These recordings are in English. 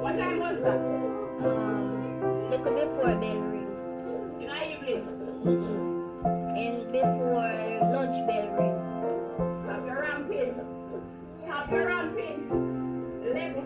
What time was that? Little before bell ring. In the evening? And before lunch bell ring. Tap your ramping. Tap your ramping. Left.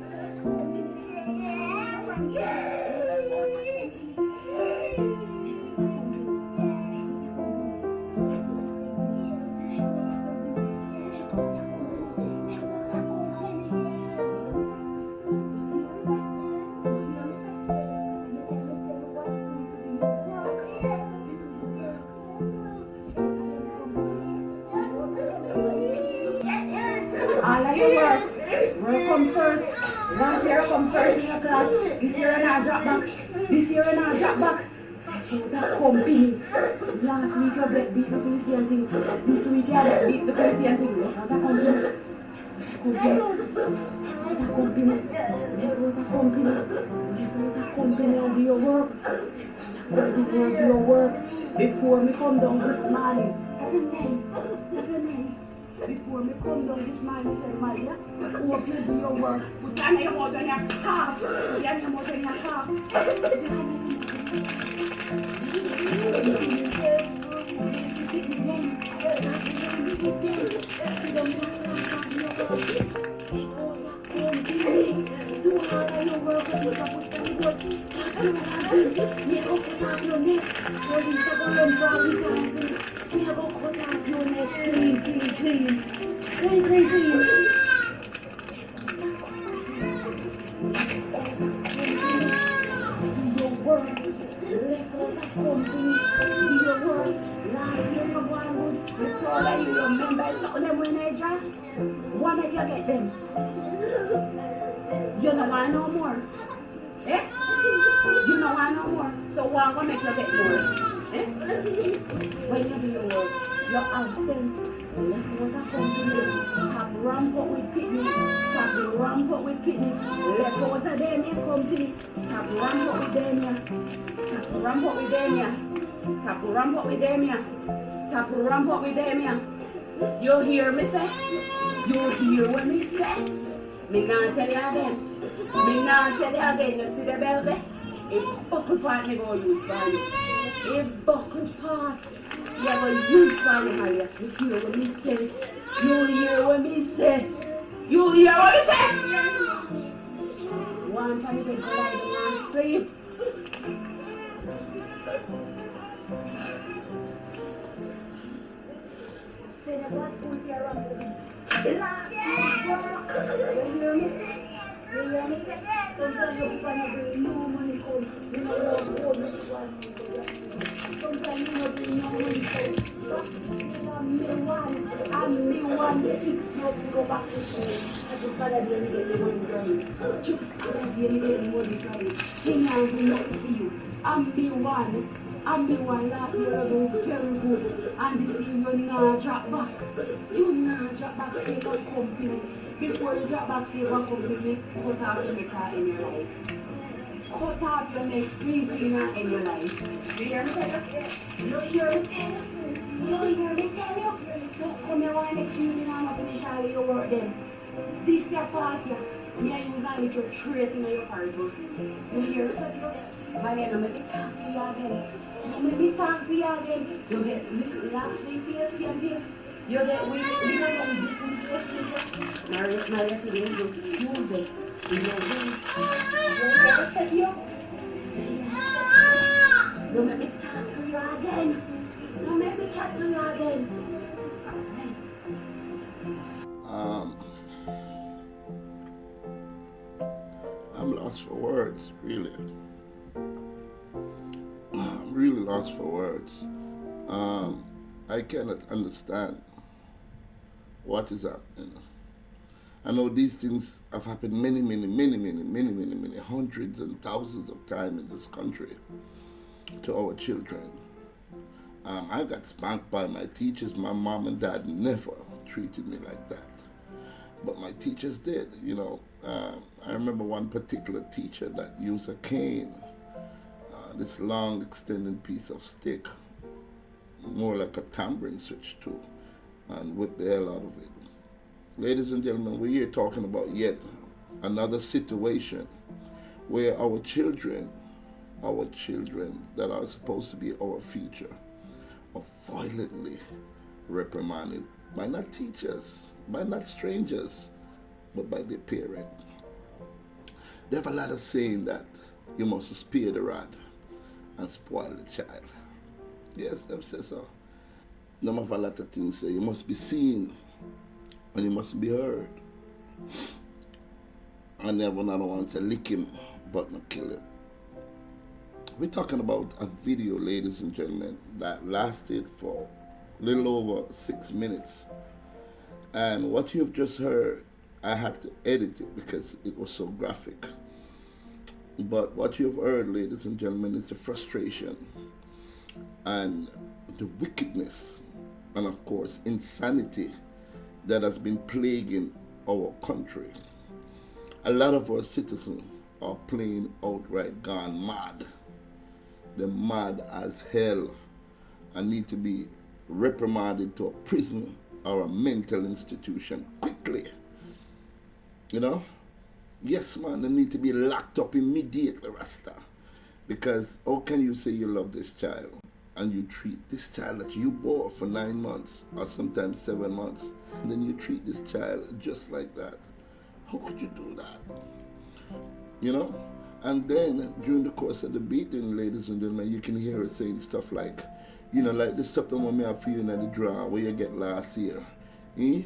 All of your work come first. Last year come first in your class. This year and I drop back. This year and I drop back. That company. Last week you get beat the Christian thing. This week you get beat the Christian thing. That company. That company. That company on your work. Company on your work. Before me come down this morning. Before me come down this morning, say, Maria, hope you do your work. Put your name out on your car. Put your name out on your car. Do all of your work. We have a cut out your neck, clean. Do your work, left out the company, do your work. Last year you won good, we proud of you, your members, something them when they draw. What make you get them? You don't want no more. Eh? You don't want no more. So what will make you get more? Eh? When you do your work, your absence, left out the company, tap ramp up with picnic, tap ramp up with picnic, left out of them your company, tap ramp up with them ya, tap ramp up with them ya, tap ramp up with them ya, tap ramp up with them ya. You hear me say? You hear what me say? Me not tell you again. Me not tell you again. You see the bell there? If buckle part me go use for you. If buckle part you go use for you, Maria. You hear what me say? You hear what me say? You hear what me say? One time you can go lie down and sleep. Say the last school here around the last work. You hear me say? You hear me say? Sometimes you can bring no money because you know what gold it was. Sometimes you don't bring no money because I'm me one to fix you up to go back to school. I just started to get the money from you. Just started to get the money from you. Thing I'll do nothing for you. I'm me one last year I do very good. And this year you not drop back. You not drop back, save one company. Before you drop back, save one company, cut off your car in your life. Cut off your neck, clean cleaner in your life. You hear me tell you? You hear me tell you? You hear me tell you? Don't come here one next evening and I'm finish all your work then. This your party. Me I use a little trait in your car bus. You hear me tell you? But then I'm going to talk to you again. Let me talk to you again. You get little laughs in your face again. You get with this one face. Maria feeling goes Tuesday. You know, you words, really. I'm really lost for words. I cannot understand what is happening. I know these things have happened many, hundreds and thousands of times in this country to our children. I got spanked by my teachers. My mom and dad never treated me like that. But my teachers did, you know. I remember one particular teacher that used a cane, this long extended piece of stick, more like a tambourine switch too, and whipped the hell out of it. Ladies and gentlemen, we're here talking about yet another situation where our children that are supposed to be our future, are violently reprimanded by not teachers, by not strangers, but by their parent. They have a lot of saying that you must spare the rod and spoil the child. Yes, them say so. Them have a lot of things say you must be seen and you must be heard. And they have another one say lick him but not kill him. We're talking about a video, ladies and gentlemen, that lasted for a little over 6 minutes. And what you've just heard, I had to edit it because it was so graphic. But what you've heard, ladies and gentlemen, is the frustration and the wickedness and, of course, insanity that has been plaguing our country. A lot of our citizens are plain outright gone mad. They're mad as hell and need to be reprimanded to a prison or a mental institution quickly. You know? Yes, man, they need to be locked up immediately, Rasta. Because how can you say you love this child and you treat this child that you bore for 9 months or sometimes 7 months, and then you treat this child just like that? How could you do that? You know? And then during the course of the beating, ladies and gentlemen, you can hear her saying stuff like, you know, like the stuff that I have for you in the drawer where you get last year. Eh?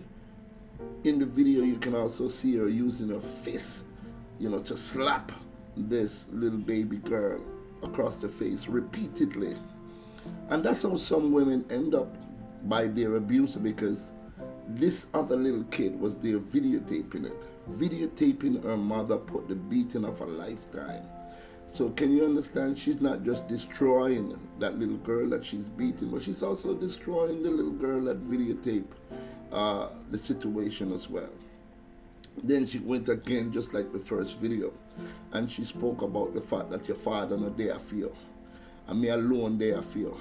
In the video, you can also see her using her fist, you know, to slap this little baby girl across the face repeatedly. And that's how some women end up by their abuser, because this other little kid was there videotaping it. Videotaping her mother put the beating of a lifetime. So can you understand? She's not just destroying that little girl that she's beating, but she's also destroying the little girl that videotaped the situation as well. Then she went again, just like the first video, and she spoke about the fact that your father not there for you, and me alone there for you.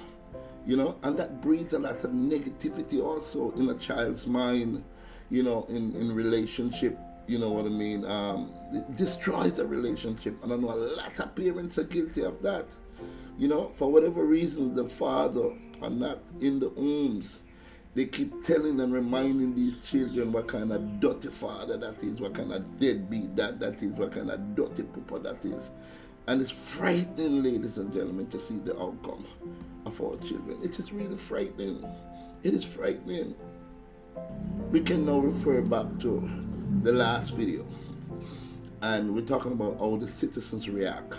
You know, and that breeds a lot of negativity also in a child's mind, you know, in relationship. You know what I mean? It destroys a relationship. And I know a lot of parents are guilty of that. You know, for whatever reason, the father are not in the homes. They keep telling and reminding these children what kind of dirty father that is, what kind of deadbeat that is, what kind of dirty papa that is. And it's frightening, ladies and gentlemen, to see the outcome of our children. It is really frightening. It is frightening. We can now refer back to the last video, and we're talking about how the citizens react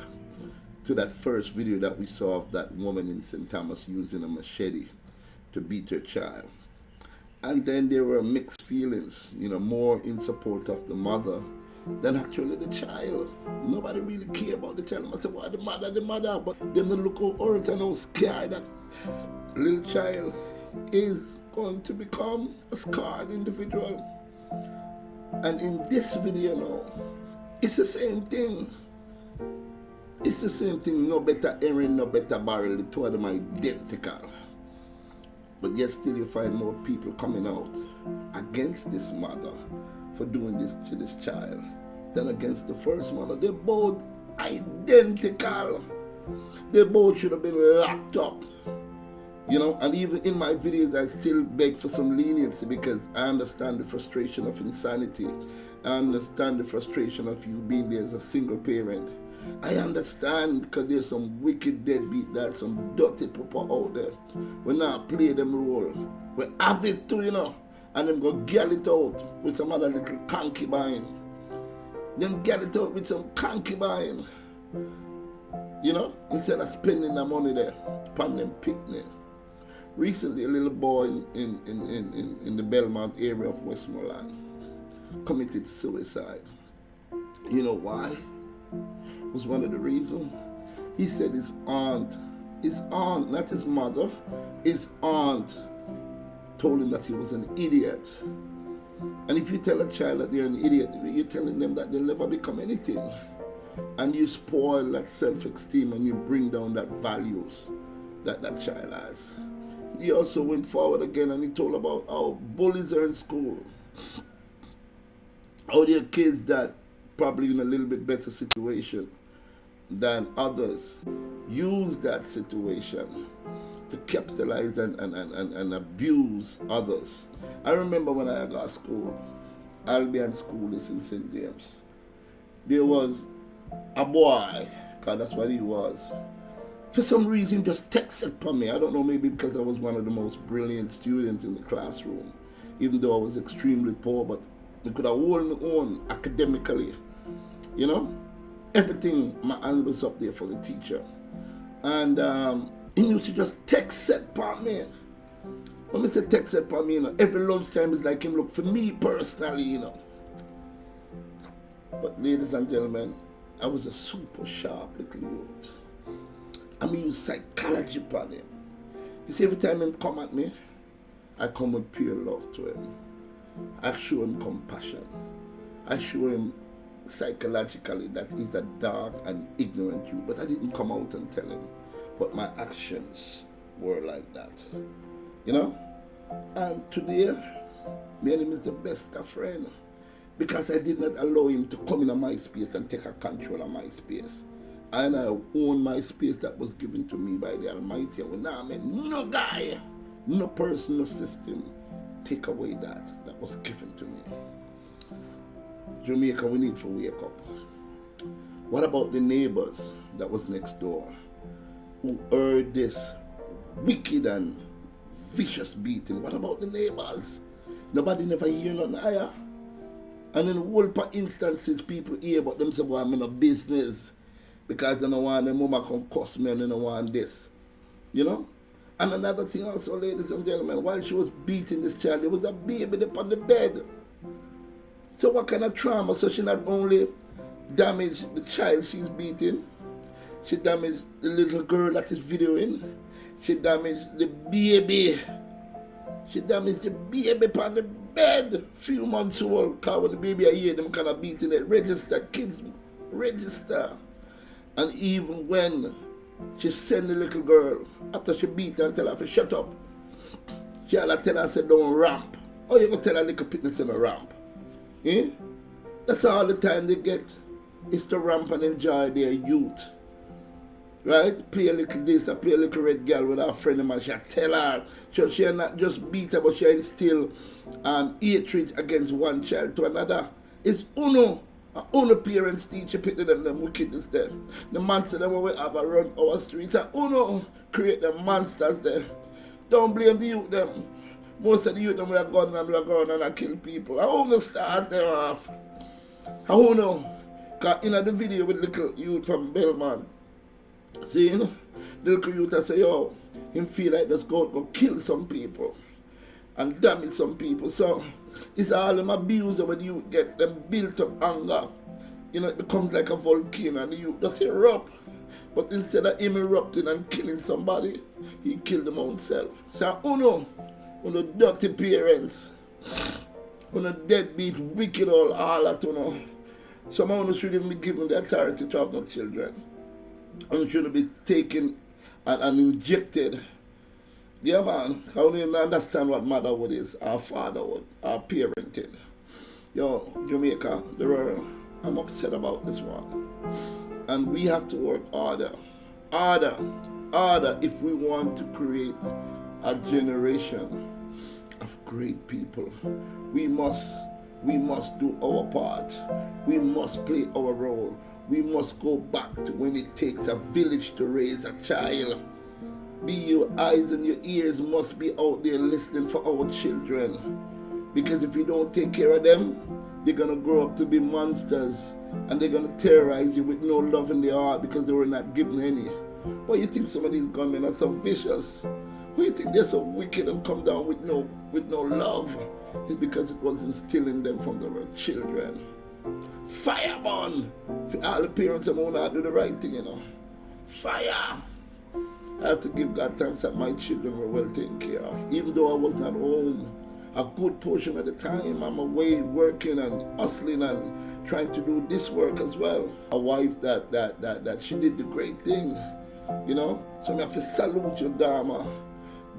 to that first video that we saw of that woman in St. Thomas using a machete to beat her child. And then there were mixed feelings, you know, more in support of the mother than actually the child. Nobody really cared about the child. I said, well, the mother, but them look how hurt and how scared that little child is going to become a scarred individual. And in this video now, it's the same thing. It's the same thing. No better Erin, no better barrel. The two of them are identical. But yet still you find more people coming out against this mother for doing this to this child than against the first mother. They're both identical. They both should have been locked up. You know, and even in my videos, I still beg for some leniency because I understand the frustration of insanity. I understand the frustration of you being there as a single parent. I understand because there's some wicked deadbeat dads, some dirty papa out there. We not play them role. We have it too, you know, and them go gall it out with some other little concubine. Then get it out with some concubine. You know, instead of spending the money there upon them picnic. Recently, a little boy in the Belmont area of Westmoreland committed suicide. You know why? It was one of the reasons. He said his aunt, not his mother, his aunt told him that he was an idiot. And if you tell a child that they're an idiot, you're telling them that they'll never become anything. And you spoil that self-esteem and you bring down that values that that child has. He also went forward again and he told about how bullies are in school. How there are kids that probably in a little bit better situation than others use that situation to capitalize and abuse others. I remember when I got school, Albion School is in St. James. There was a boy, because that's what he was. For some reason, just texted upon me. I don't know, maybe because I was one of the most brilliant students in the classroom, even though I was extremely poor, but I could have hold my own academically. You know, everything, my hand was up there for the teacher. And he used to just text upon me. When I say text upon me, you know, every lunchtime is like him look for me personally, you know. But ladies and gentlemen, I was a super sharp little youth. I mean, use psychology upon him. You see, every time him come at me, I come with pure love to him. I show him compassion. I show him psychologically that he's a dark and ignorant youth. But I didn't come out and tell him. But my actions were like that. You know? And today, me and him is the best of friend. Because I did not allow him to come in my space and take a control of my space. And I own my space that was given to me by the Almighty. And now, man, no guy, no person, no system take away that was given to me. Jamaica, we need to wake up. What about the neighbors that was next door who heard this wicked and vicious beating? What about the neighbors? Nobody never hear nothing higher. And in whole instances, people hear about them say, well, I'm in a business because they don't want their mama come cuss me and they don't want this. You know? And another thing also, ladies and gentlemen, while she was beating this child, there was a baby upon the bed. So what kind of trauma? So she not only damaged the child she's beating, she damaged the little girl that is videoing, she damaged the baby. She damaged the baby upon the bed, few months old, because when the baby I hear them kind of beating it, register, kids register. And even when she send the little girl, after she beat her and tell her to shut up, she had to tell her, say, don't ramp. Oh, you can tell her little pitness in a ramp. Eh? That's all the time they get, is to ramp and enjoy their youth. Right? Play a little this, play a little red girl with her friend of mine. She tell her, she not just beat her, but she instill hatred against one child to another. It's uno. Uno parents teach you pity them wickedness there. The monster that we have around our streets. Uno create the monsters there. Don't blame the youth them. Most of the youth them we are gone and kill people. I wanna start them off. I wanna, cause in the video with little youth from Belmont. See, you know, the little youth I say, yo, him feel like just go kill some people and damage some people. So it's all them abuse when you get them built up anger. You know, it becomes like a volcano and you just erupt. But instead of him erupting and killing somebody, he killed them own self. So uno dirty parents, uno deadbeat, wicked all that, uno. Some of us shouldn't be given the authority to have no children. And shouldn't be taken and injected. Yeah, man, I don't even understand what motherhood is, or fatherhood, or parenting. Yo, Jamaica, I'm upset about this one. And we have to work harder if we want to create a generation of great people. We must do our part. We must play our role. We must go back to when it takes a village to raise a child. Your eyes and your ears must be out there listening for our children. Because if you don't take care of them, they're gonna grow up to be monsters, and they're gonna terrorize you with no love in their heart because they were not given any. Why you think some of these gunmen are so vicious? Why you think they're so wicked and come down with no love? It's because it was instilled in them from they were children. Fire burn! For all the parents that want to do the right thing, you know. Fire! I have to give God thanks that my children were well taken care of. Even though I was not home a good portion of the time, I'm away working and hustling and trying to do this work as well. A wife that she did the great things, you know. So I have to salute you, Dharma.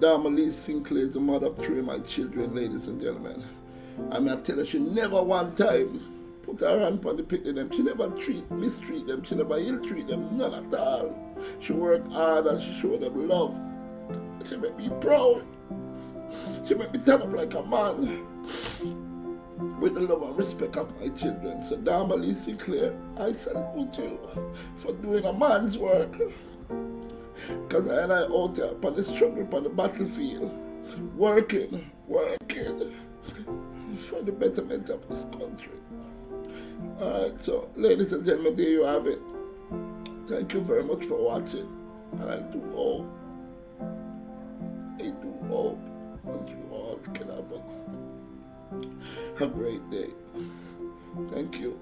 Dharma Lee Sinclair is the mother of three of my children, ladies and gentlemen. I mean, I tell her she never one time put her hand on the pit of them. She never mistreat them. She never ill-treat them, none at all. She worked hard and she showed them love. She made me proud. She made me turn up like a man with the love and respect of my children. So Dharma Lee Sinclair, I salute you for doing a man's work. Because I out there upon the struggle, upon the battlefield, working for the betterment of this country. Alright, so ladies and gentlemen, there you have it. Thank you very much for watching. And I do hope that you all can have a great day. Thank you.